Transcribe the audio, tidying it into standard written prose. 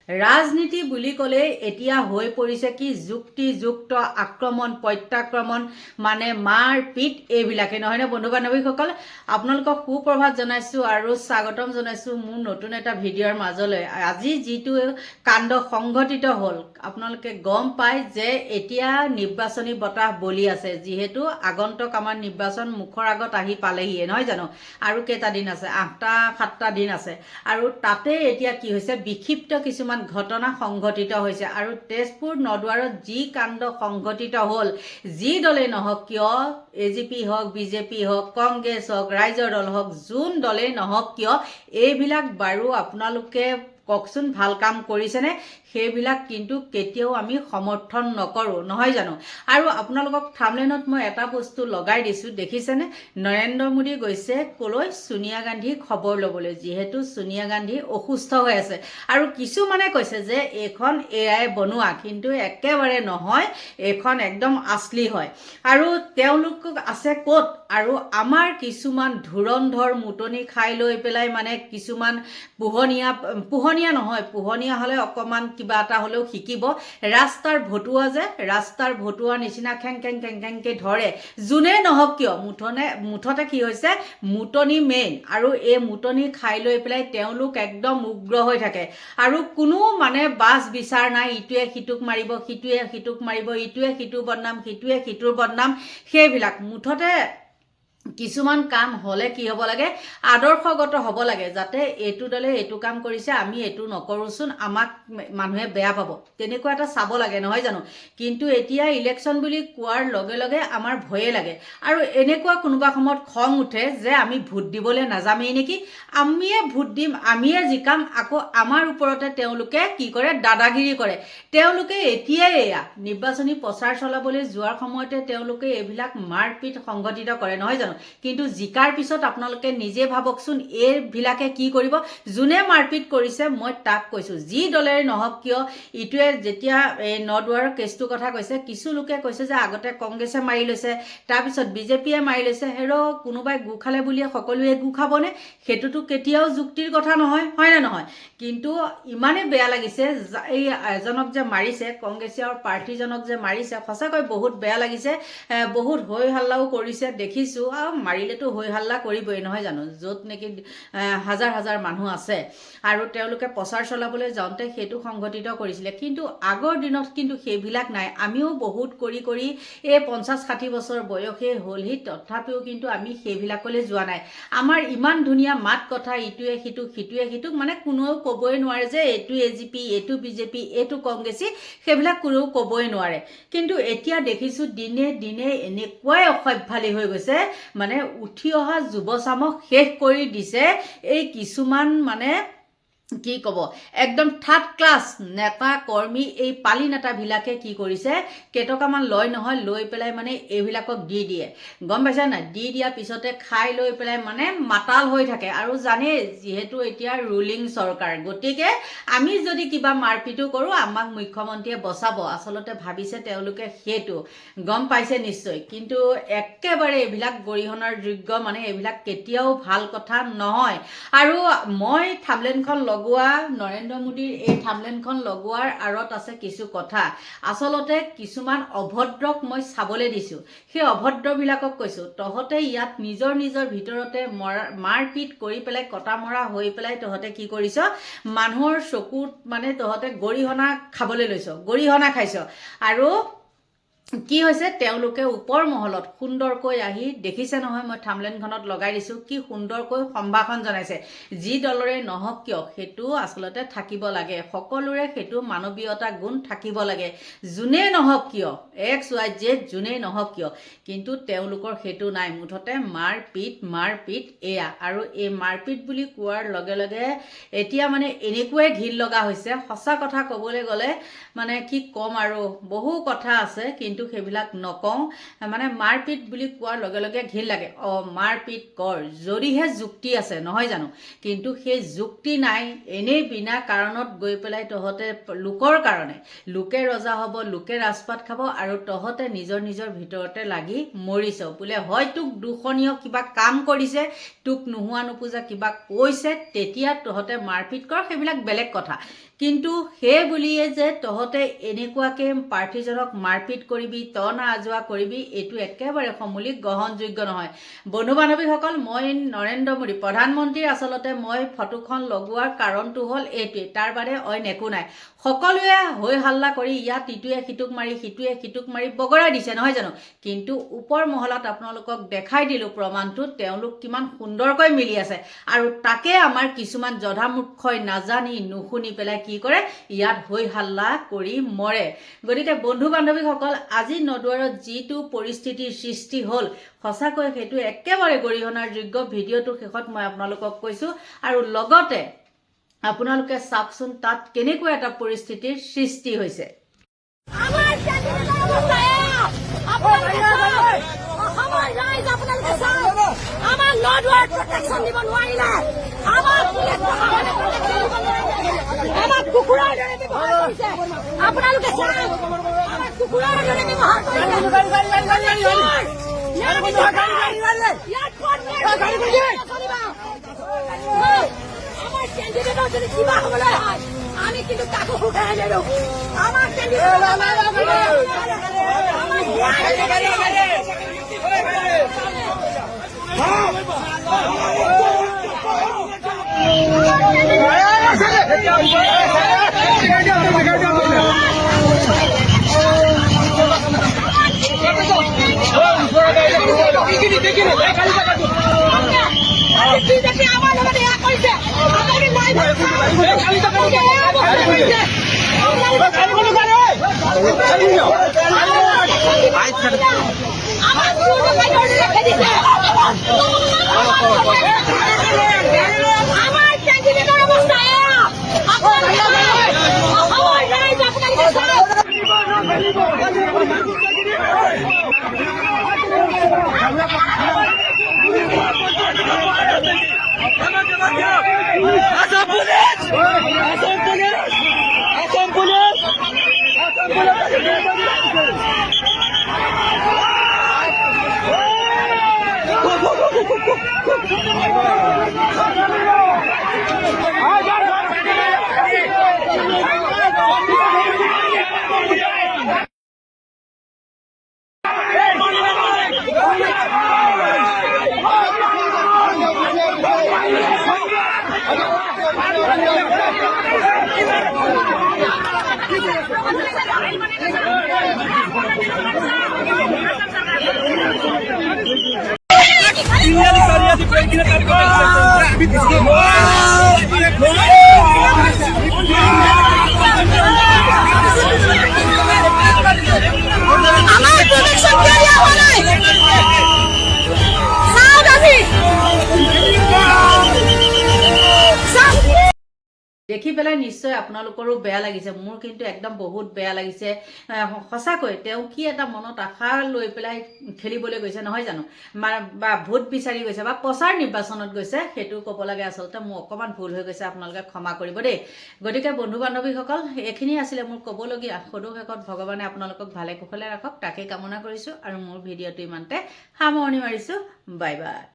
ৰাজনীতি বুলি ক'লে এতিয়া হৈ পৰিছে কি যুক্তিযুক্ত আক্ৰমণ প্ৰত্যাক্ৰমণ মানে মাৰ পিট এইবিলাকে নহয়নে বন্ধু বান্ধৱীসকল আপোনালোকক সুপ্ৰভাত জনাইছোঁ আৰু স্বাগতম জনাইছোঁ মোৰ নতুন এটা ভিডিঅ'ৰ মাজলৈ আজি যিটো কাণ্ড সংঘটিত হ'ল আপোনালোকে গম পায় যে এতিয়া নিৰ্বাচনী বতাহ বলি আছে যিহেতু আগন্তুক আমাৰ নিৰ্বাচন মুখৰ আগত আহি পালেহিয়ে নহয় জানো আৰু কেইটা দিন আছে 8-7টা দিন আছে আৰু তাতে এতিয়া কি হৈছে বিক্ষিপ্ত কিছুমান ঘটনা সংঘটিত হৈছে আৰু তেজপুৰ নদুৱাৰত যি কাণ্ড সংঘটিত হ'ল যি দলে নহওক কিয় এজিপি হওক বিজেপি হওক কংগ্ৰেছ হওক ৰাইজৰ দল হওক যোন দলে নহওক কিয় এইবিলাক বাৰু আপোনালোকে কওকচোন ভাল কাম কৰিছেনে সেইবিলাক কিন্তু কেতিয়াও আমি সমৰ্থন নকৰোঁ নহয় জানো আৰু আপোনালোকক থাম্বনেইলত মই এটা বস্তু লগাই দিছোঁ দেখিছেনে নৰেন্দ্ৰ মোদী গৈছে কলৈ সোনিয়া গান্ধী খবৰ ল'বলৈ যিহেতু সোনিয়া গান্ধী অসুস্থ হৈ আছে আৰু কিছুমানে কৈছে যে এইখন এআই বনোৱা কিন্তু একেবাৰে নহয় এইখন একদম আচলি হয় আৰু তেওঁলোক আছে ক'ত আৰু আমাৰ কিছুমান ধুৰন্ধৰ মুটনি খাই লৈ পেলাই মানে কিছুমান পোহনীয়া নহয় পোহনীয়া হ'লে অকণমান কিবা এটা হ'লেও শিকিব ৰাস্তাৰ ভতুৱা নিচিনা খেং খেংকে ধৰে যোনে নহওক কিয় মুঠতে কি হৈছে মুটনি মেইন আৰু এই মুটনি খাই লৈ পেলাই তেওঁলোক একদম উগ্ৰ হৈ থাকে আৰু কোনো মানে বাছ বিচাৰ নাই ইটোৱে সিটোক মাৰিব সিটোৱে সিটোক মাৰিব ইটোৱে সিটোৰ বদনাম সিটোৱে সিটোৰ বদনাম সেইবিলাক মুঠতে কিছুমান কাম হ'লে কি হ'ব লাগে আদৰ্শগত হ'ব লাগে যাতে এইটো দলে এইটো কাম কৰিছে আমি এইটো নকৰোঁচোন আমাক মানুহে বেয়া পাব তেনেকুৱা এটা চাব লাগে নহয় জানো কিন্তু এতিয়া ইলেকশ্যন বুলি কোৱাৰ লগে লগে আমাৰ ভয়ে লাগে আৰু এনেকুৱা কোনোবা সময়ত খং উঠে যে আমি ভোট দিবলৈ নাযামেই নেকি আমিয়ে ভোট দিম আমিয়ে জিকাম আকৌ আমাৰ ওপৰতে তেওঁলোকে কি কৰে দাদাগিৰি কৰে তেওঁলোকে এতিয়াই এয়া নিৰ্বাচনী প্ৰচাৰ চলাবলৈ যোৱাৰ সময়তে তেওঁলোকে এইবিলাক মাৰপিট সংঘটিত কৰে নহয় জানো কিন্তু জিকাৰ পিছত আপোনালোকে নিজে ভাবকচোন এইবিলাকে কি কৰিব যোনে মাৰপিট কৰিছে মই তাক কৈছোঁ যি দলেই নহওক কিয় ইটোৱে যেতিয়া এই নদুৱাৰৰ কেছটোৰ কথা কৈছে কিছু লোকে কৈছে যে আগতে কংগ্ৰেছে মাৰি লৈছে তাৰপিছত বিজেপিয়ে মাৰি লৈছে হেৰ' কোনোবাই গু খালে বুলিয়ে সকলোৱে গু খাবনে সেইটোতো কেতিয়াও যুক্তিৰ কথা নহয় হয়নে নহয় কিন্তু ইমানেই বেয়া লাগিছে এই এজনক যে মাৰিছে কংগ্ৰেছীয় প্ৰাৰ্থীজনক যে মাৰিছে সঁচাকৈ বহুত বেয়া লাগিছে বহুত হৈ হাল্লাও কৰিছে দেখিছোঁ আৰু মাৰিলেতো হৈ হাল্লা কৰিবই নহয় জানো য'ত নেকি হাজাৰ হাজাৰ মানুহ আছে আৰু তেওঁলোকে প্ৰচাৰ চলাবলৈ যাওঁতে সেইটো সংঘটিত কৰিছিলে কিন্তু আগৰ দিনত কিন্তু সেইবিলাক নাই আমিও বহুত কৰি এই 50-60 বছৰ বয়সে হ'লহি তথাপিও কিন্তু আমি সেইবিলাকলৈ যোৱা নাই আমাৰ ইমান ধুনীয়া মাত কথা ইটোৱে সিটোক মানে কোনেও ক'বই নোৱাৰে যে এইটো এজিপি এইটো বিজেপি এইটো কংগ্ৰেছী সেইবিলাক কোনেও ক'বই নোৱাৰে কিন্তু এতিয়া দেখিছোঁ দিনে দিনে এনেকুৱাই অসভ্যালী হৈ গৈছে মানে উঠি অহা যুৱচামক শেষ কৰি দিছে এই কিছুমান মানে কি ক'ব একদম থাৰ্ড ক্লাছ নেতা কৰ্মী এই পালি নেতাবিলাকে কি কৰিছে কেইটকামান লয় নহয় লৈ পেলাই মানে এইবিলাকক দি দিয়ে গম পাইছে নাই দি দিয়াৰ পিছতে খাই লৈ পেলাই মানে মাতাল হৈ থাকে আৰু জানে যিহেতু এতিয়া ৰুলিং চৰকাৰ গতিকে আমি যদি কিবা মাৰপিটো কৰোঁ আমাক মুখ্যমন্ত্ৰীয়ে বচাব আচলতে ভাবিছে তেওঁলোকে সেইটো গম পাইছে নিশ্চয় কিন্তু একেবাৰে এইবিলাক গৰিহণাৰ যোগ্য মানে এইবিলাক কেতিয়াও ভাল কথা নহয় আৰু মই থাম্বনেইলখন লগোৱা নৰেন্দ্ৰ মোদীৰ এই থাম্বনেইলখন লগোৱাৰ আঁৰত আছে কিছু কথা আচলতে কিছুমান অভদ্ৰক মই চাবলৈ দিছোঁ সেই অভদ্ৰবিলাকক কৈছোঁ তহঁতে ইয়াত নিজৰ ভিতৰতে মাৰপিট কৰি পেলাই কটা মৰা হৈ পেলাই তহঁতে কি কৰিছ মানুহৰ চকুত মানে তহঁতে গৰিহণা খাবলৈ লৈছ গৰিহণা খাইছ আৰু কি হৈছে তেওঁলোকে ওপৰ মহলত সুন্দৰকৈ আহি দেখিছে নহয় মই থাম্বনেইলখনত লগাই দিছোঁ কি সুন্দৰকৈ সম্ভাষণ জনাইছে যি দলৰে নহওক কিয় সেইটো আচলতে থাকিব লাগে সকলোৰে সেইটো মানৱীয়তা গুণ থাকিব লাগে যোনে নহওক কিয় XYZ যোনেই নহওক কিয় কিন্তু তেওঁলোকৰ সেইটো নাই মুঠতে মাৰপিট এয়া আৰু এই মাৰপিট বুলি কোৱাৰ লগে লগে এতিয়া মানে এনেকুৱাই ঘিণ লগা হৈছে সঁচা কথা ক'বলৈ গ'লে মানে কি ক'ম আৰু বহু কথা আছে কিন্তু সেইবিলাক নকওঁ মানে মাৰপিট বুলি কোৱাৰ লগে লগে ঘিণ লাগে মাৰপিট কৰ যদিহে যুক্তি আছে নহয় জানো কিন্তু সেই যুক্তি নাই এনেই বিনা কাৰণত গৈ পেলাই তহঁতে লোকৰ কাৰণে লোকে ৰজা হ'ব লোকে ৰাজপাত খাব আৰু তহঁতে নিজৰ ভিতৰতে লাগি মৰিছ বোলে হয় তোক দুখনীয় কিবা কাম কৰিছে তোক নোহোৱা নোপোজা কিবা কৈছে তেতিয়া তহঁতে মাৰপিট কৰ সেইবিলাক বেলেগ কথা কিন্তু সেই বুলিয়ে যে তহঁতে এনেকুৱাকৈ প্ৰাৰ্থীজনক মাৰপিট কৰিবি তনা আজোৱা কৰিবি এইটো একেবাৰে সমূলি গ্ৰহণযোগ্য নহয়। বন্ধু বান্ধৱীসকল, মই নৰেন্দ্ৰ মোদী প্ৰধানমন্ত্ৰীৰ আচলতে মই ফটোখন লগোৱাৰ কাৰণটো হ'ল এইটোৱেই, তাৰ বাদে অইন একো নাই। সকলোৱে হৈ হাল্লা কৰি ইয়াত ইটোৱে সিটোক মাৰি সিটোৱে সিটোক মাৰি বগৰাই দিছে নহয় জানো, কিন্তু ওপৰ মহলাত আপোনালোকক দেখাই দিলোঁ প্ৰমাণটো তেওঁলোক কিমান সুন্দৰকৈ মিলি আছে। আৰু তাকে আমাৰ কিছুমান জধামূৰ্খই নাজানি নুশুনি পেলাই কি কৰে, ইয়াত হৈ হাল্লা কৰি মৰে। গতিকে বন্ধু বান্ধৱীসকল, আজি নদুৱাৰত যিটো পৰিস্থিতিৰ সৃষ্টি হ'ল সঁচাকৈ সেইটো একেবাৰে গৰিহণাৰ যোগ্য। ভিডিঅ'টোৰ শেষত মই আপোনালোকক কৈছোঁ আৰু লগতে আপোনালোকে চাওকচোন তাত কেনেকুৱা এটা পৰিস্থিতিৰ সৃষ্টি হৈছে। আমি কিন্তু কাকো শুকাই দিলো আমাৰ দেখি পেলাই নিশ্চয় আপোনালোকৰো বেয়া লাগিছে, মোৰ কিন্তু একদম বহুত বেয়া লাগিছে। সঁচাকৈ তেওঁ কি এটা মনত আশা লৈ পেলাই খেলিবলৈ গৈছে নহয় জানো, বা ভোট বিচাৰি গৈছে বা প্ৰচাৰ নিৰ্বাচনত গৈছে, সেইটো ক'ব লাগে। আচলতে মোৰ অকণমান ভুল হৈ গৈছে, আপোনালোকে ক্ষমা কৰিব দেই। গতিকে বন্ধু বান্ধৱীসকল, এইখিনি আছিলে মোৰ ক'বলগীয়া। সদৌ শেষত ভগৱানে আপোনালোকক ভালে কুশলে ৰাখক তাকেই কামনা কৰিছোঁ আৰু মোৰ ভিডিঅ'টো ইমানতে সামৰণি মাৰিছোঁ। Bye bye.